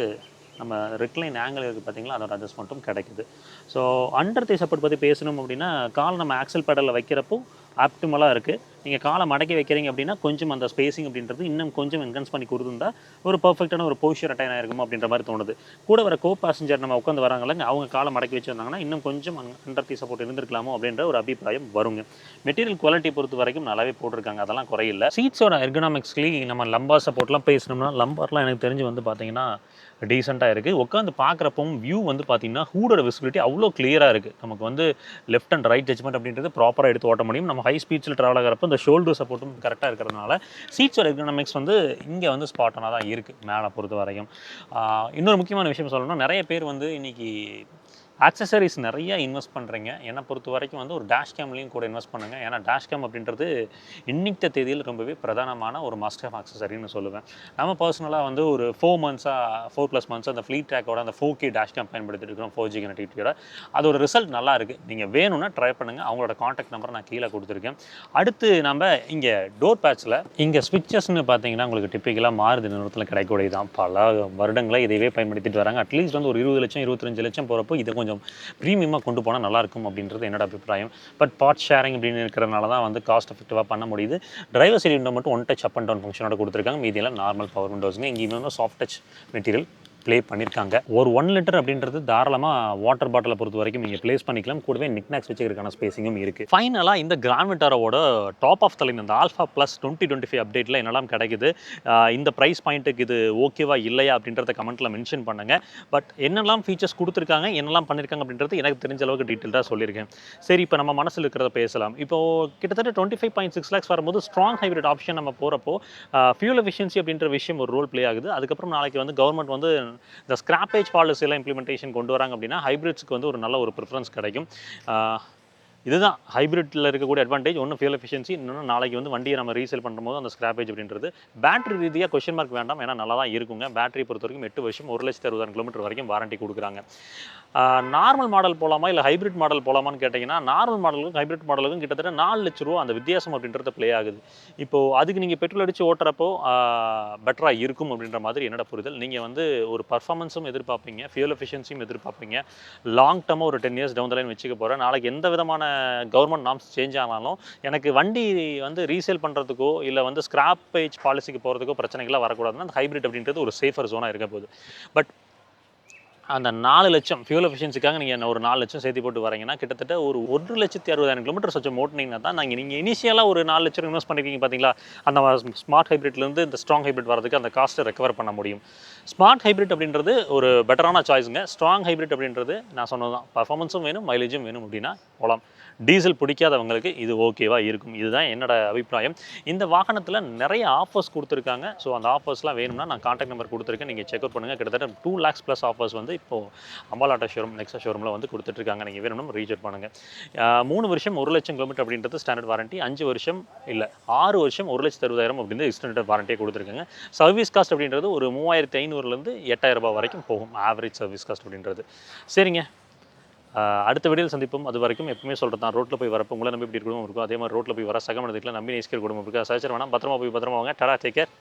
நம்ம ரெக்லைன் ஆங்கிள் இருக்குது பார்த்தீங்களா, அதோட அட்ஜஸ்ட்மெண்ட்டும் கிடைக்குது. ஸோ அண்டர் தி சப்போர்ட் பற்றி பேசணும் அப்படின்னா கால் நம்ம ஆக்சல் பெடலில் வைக்கிறப்போ ஆப்டிமலாக இருக்குது. நீங்கள் காலை மடக்கி வைக்கிறீங்க அப்படின்னா கொஞ்சம் அந்த ஸ்பேசிங் அப்படின்றது இன்னும் கொஞ்சம் என்ஹான்ஸ் பண்ணி கொடுத்துருந்தா ஒரு பர்ஃபெக்டான ஒரு போஸ்டர் அட்டைன் ஆயிருக்கும் அப்படின்ற மாதிரி தோணுது. கூட வர கோ பேசஞ்சர் நம்ம உட்காந்து வராங்களங்க, அவங்க காலை மடக்கி வச்சுருந்தாங்கன்னா இன்னும் கொஞ்சம் அண்டர் தி சப்போர்ட் இருந்திருக்கலாமோ அப்படின்ற ஒரு அபிப்பிராயம் வருங்க. மெட்டீரியல் குவாலிட்டி பொறுத்த வரைக்கும் நல்லாவே போட்டிருக்காங்க, அதெல்லாம் குறையில்லை. சீட்ஸோட எர்கனாமிக்ஸ்லி நம்ம லம்பார் சப்போர்ட்லாம் பேசணும்னா லம்பார்லாம் எனக்கு தெரிஞ்சு வந்து பார்த்தீங்கன்னா டீசெண்டாக இருக்குது. உட்காந்து பார்க்குறப்பவும் வியூ வந்து பார்த்தீங்கன்னா ஹூடோட விசிபிலிட்டி அவ்வளோ கிளியராக இருக்குது. நமக்கு வந்து லெஃப்ட் அண்ட் ரைட் ஜட்ஜ்மெண்ட் அப்படின்றது ப்ராப்பராக எடுத்து ஓட்ட முடியும். நம்ம ஹை ஸ்பீட்ஸில் ட்ராவல் ஆகிறப்போ இந்த ஷோல்டர் சப்போர்ட்டும் கரெக்டாக இருக்கிறதுனால சீட்ஸோட எர்கனாமிக்ஸ் வந்து இங்கே வந்து ஸ்பாட்டாக தான் இருக்குது மேலே பொறுத்த வரைக்கும். இன்னொரு முக்கியமான விஷயம் சொல்லணும்னா நிறைய பேர் வந்து இன்றைக்கி ஆக்சசரிஸ் நிறைய இன்வெஸ்ட் பண்ணுறீங்க. என்னை பொறுத்த வரைக்கும் வந்து ஒரு டேஷ் கேம்லையும் கூட இன்வெஸ்ட் பண்ணுங்கள். ஏன்னா டேஷ் கேம் அப்படின்றது இன்னித்த தேதியில் ரொம்பவே பிரதானமான ஒரு மஸ்ட் ஹேவ் ஆக்சசரின்னு சொல்லுவேன். நம்ம பர்சனலாக வந்து ஒரு 4+ months அந்த ஃப்ளீட் ட்ராக்கோட அந்த 4K டேஷ் கேம் பயன்படுத்திட்டு இருக்கிறோம் 4G கனெக்டிவிட்டியோட. அதோட ரிசல்ட் நல்லா இருக்குது. நீங்கள் வேணும்னா ட்ரை பண்ணுங்கள். அவங்களோட காண்டாக்ட் நம்பரை நான் கீழே கொடுத்துருக்கேன். அடுத்து நம்ம இங்கே டோர் பேட்சில் இங்கே ஸ்விட்சஸ்ன்னு பார்த்தீங்கன்னா உங்களுக்கு டிப்பிக்கலாக மாறுதி நிறுவனத்தில் கிடைக்கக்கூடியது தான். பல வருடங்களை இதையே பயன்படுத்திட்டு வராங்க. அட்லீஸ்ட் வந்து ஒரு 20 லட்சம் 25 லட்சம் போகிறப்போ இதை கொஞ்சம் ப்ரீமியமாக கொண்டு போனால் நல்லாயிருக்கும் அப்படின்றது என்னோட அபிப்பிராயம். பட் பார்ட் ஷேரிங் அப்படின்னு இருக்கிறதுனால தான் வந்து காஸ்ட் எஃபெக்டிவாக பண்ண முடியுது. டிரைவர் சைடு விண்டோ மட்டும் 1 டச் அப் அண்ட் டவுன் ஃபங்க்ஷனோட கொடுத்துருக்காங்க. மீதியெல்லாம் நார்மல் பவர் விண்டோஸுங்க. இங்கேயுமே வந்து சாஃப்ட் டச் மெட்டீரியல் ப்ளே பண்ணியிருக்காங்க. ஒரு 1 லிட்டர் அப்படின்றது தாராளமாக வாட்டர் பாட்டிலை பொறுத்த வரைக்கும் நீங்கள் ப்ளேஸ் பண்ணிக்கலாம். கூடவே நிக்நாக்ஸ் வச்சுக்கிறதுக்கான ஸ்பேசிங்கும் இருக்குது. ஃபைனலாக இந்த கிராண்ட் விட்டாரோட டாப் ஆஃப் த லைன் இந்த ஆல்ஃபா ப்ளஸ் 2025 அப்டேட்டில் என்னெல்லாம் கிடைக்குது, இந்த ப்ரைஸ் பாயிண்ட்டுக்கு இது ஓகேவா இல்லையா அப்படின்றத கமெண்ட்டில் மென்ஷன் பண்ணுங்கள். பட் என்னெல்லாம் ஃபீச்சர்ஸ் கொடுத்துருக்காங்க, என்னெல்லாம் பண்ணியிருக்காங்க அப்படின்றது எனக்கு தெரிஞ்ச அளவுக்கு டீட்டெயில்டாக சொல்லியிருக்கேன். சரி, இப்போ நம்ம மனசில் இருக்கிறத பேசலாம். இப்போது கிட்டத்தட்ட 25.6 lakhs வரும்போது ஸ்ட்ராங் ஹைப்ரிட் ஆப்ஷன் நம்ம போகிறப்போ ஃபியூல் எஃபிஷியன்சி அப்படின்ற விஷயம் ஒரு ரோல் ப்ளே ஆகுது. அதுக்கப்புறம் நாளைக்கு வந்து கவர்மெண்ட் வந்து இந்த ஸ்கிராப்பேஜ் பாலிசியெல்லாம் இம்ப்ளிமெண்டேஷன் கொண்டு வராங்க அப்படின்னா ஹைப்ரிட்ஸ்க்கு வந்து ஒரு நல்ல ஒரு ப்ரிஃபரன்ஸ் கிடைக்கும். இதுதான் ஹைப்ரிட்டில் இருக்கக்கூடிய அட்வான்டேஜ். ஒன்று ஃபியூல் எஃபிஷியன்சி, இன்னொன்று நாளைக்கு வந்து வண்டியை நம்ம ரீசேல் பண்ணும்போது அந்த ஸ்கிராப்பேஜ் அப்படின்றது. பேட்டரி ரீதியாக கொஸ்டின் மார்க் வேண்டாம், ஏன்னா நல்லா தான் இருக்குங்க. பேட்டரி பொறுத்த வரைக்கும் 8 வருஷம் 1,60,000 கிலோமீட்டர் வரைக்கும் வாரண்டி கொடுக்குறாங்க. நார்மல் மாடல் போகலாமா இல்லை ஹைப்ரிட் மாடல் போகலாமான்னு கேட்டிங்கன்னா நார்மல் மாடலுக்கும் ஹைப்ரிட் மாடலுக்கும் கிட்டத்தட்ட 4 லட்ச ரூபா அந்த வித்தியாசம் அப்படின்றது ப்ளே ஆகுது. இப்போது அதுக்கு நீங்கள் பெட்ரோல் அடித்து ஓட்டுறப்போ பெட்டராக இருக்கும் அப்படின்ற மாதிரி என்னோட புரிதல். நீங்கள் வந்து ஒரு பர்ஃபார்மன்ஸும் எதிர்பார்ப்பீங்க, ஃபியூல் எஃபிஷியன்சியும் எதிர்பார்ப்பீங்க. லாங் டர்மாக ஒரு 10 years டவுன் த லைன் வச்சுக்க போகிறேன். நாளைக்கு எந்த விதமான கவர்மெண்ட் நார்ம்ஸ் சேஞ்ச் ஆனாலும் எனக்கு வண்டி வந்து ரீசேல் பண்ணுறதுக்கோ இல்லை வந்து ஸ்கிராப்பேஜ் பாலிசிக்கு போகிறதுக்கோ பிரச்சனைகளாக வரக்கூடாதுன்னா அந்த ஹைப்ரிட் அப்படின்றது ஒரு சேஃபர் ஜோனாக இருக்க போகுது. பட் அந்த 4 லட்சம் ஃபியூல் எஃபிஷியன்சிக்காக நீங்கள் ஒரு 4 லட்சம் சேர்த்து போட்டு வரீங்கன்னா கிட்டத்தட்ட ஒரு 1,60,000 கிலோமீட்டர் வச்சு ஓட்டினீங்கன்னா தான் நீங்கள் இனிஷியலாக ஒரு 4 லட்சம் இன்வெஸ்ட் பண்ணிருக்கீங்க பார்த்தீங்களா, அந்த ஸ்மார்ட் ஹைப்ரிட்லேருந்து இந்த ஸ்ட்ராங் ஹைப்ரிட் வரதுக்கு அந்த காஸ்ட்டை ரெக்கவர் பண்ண முடியும். ஸ்மார்ட் ஹைப்ரிட் அப்படின்றது ஒரு பெட்டரான சாய்ஸுங்க. ஸ்ட்ராங் ஹைப்ரிட் அப்படின்றது நான் சொன்னது தான், பர்ஃபார்மன்ஸும் வேணும், மைலேஜும் வேணும் அப்படின்னா போகலாம். டீசல் பிடிக்காதவங்களுக்கு இது ஓகேவாக இருக்கும். இதுதான் என்னோட அபிப்பிராயம். இந்த வாகனத்தில் நிறைய ஆஃபர்ஸ் கொடுத்துருக்காங்க. ஸோ அந்த ஆஃபர்ஸ்லாம் வேணும்னா நான் கான்டாக்ட் நம்பர் கொடுத்துருக்கேன், நீங்கள் செக் அவுட் பண்ணுங்கள். கிட்டத்தட்ட 2 lakhs ப்ளஸ் ஆஃபர்ஸ் வந்து இப்போது அம்பாலாட்டா ஷோரூம் நெக்ஸா ஷோரூமில் வந்து கொடுத்துட்ருக்காங்க. நீங்கள் வேணும்னா ரீச் பண்ணுங்கள். 3 வருஷம் 1,00,000 கிலோமீட்டர் அப்படின்றது ஸ்டாண்டர்ட் வாரண்டி. 5 வருஷம் இல்லை 6 வருஷம் 1,60,000 அப்படின்னு எக்ஸ்டெண்டட் வாரண்டியை கொடுத்துருக்காங்க. சர்வீஸ் காஸ்ட் அப்படின்றது ஒரு 3,500லேருந்து 8,000 ரூபாய் வரைக்கும் போகும் ஆவரேஜ் சர்வீஸ் காஸ்ட் அப்படின்றது. சரிங்க, அடுத்த வீடியோவில் சந்திப்போம். அது வரைக்கும் எப்பவுமே சொல்கிறது தான், ரோட்டில் போய் வரப்போ உங்களை நம்பி இப்படி குடும்பம் இருக்கும், அதே மாதிரி ரோட்டில் போய் வர சக மனிதர்களை நம்பி நேசிக்கிற குடும்பம் இருக்குது. சச்சர் வேணாம், பத்திரமா போய் பத்திரமா வாங்க. டடா, டேக் கேர்.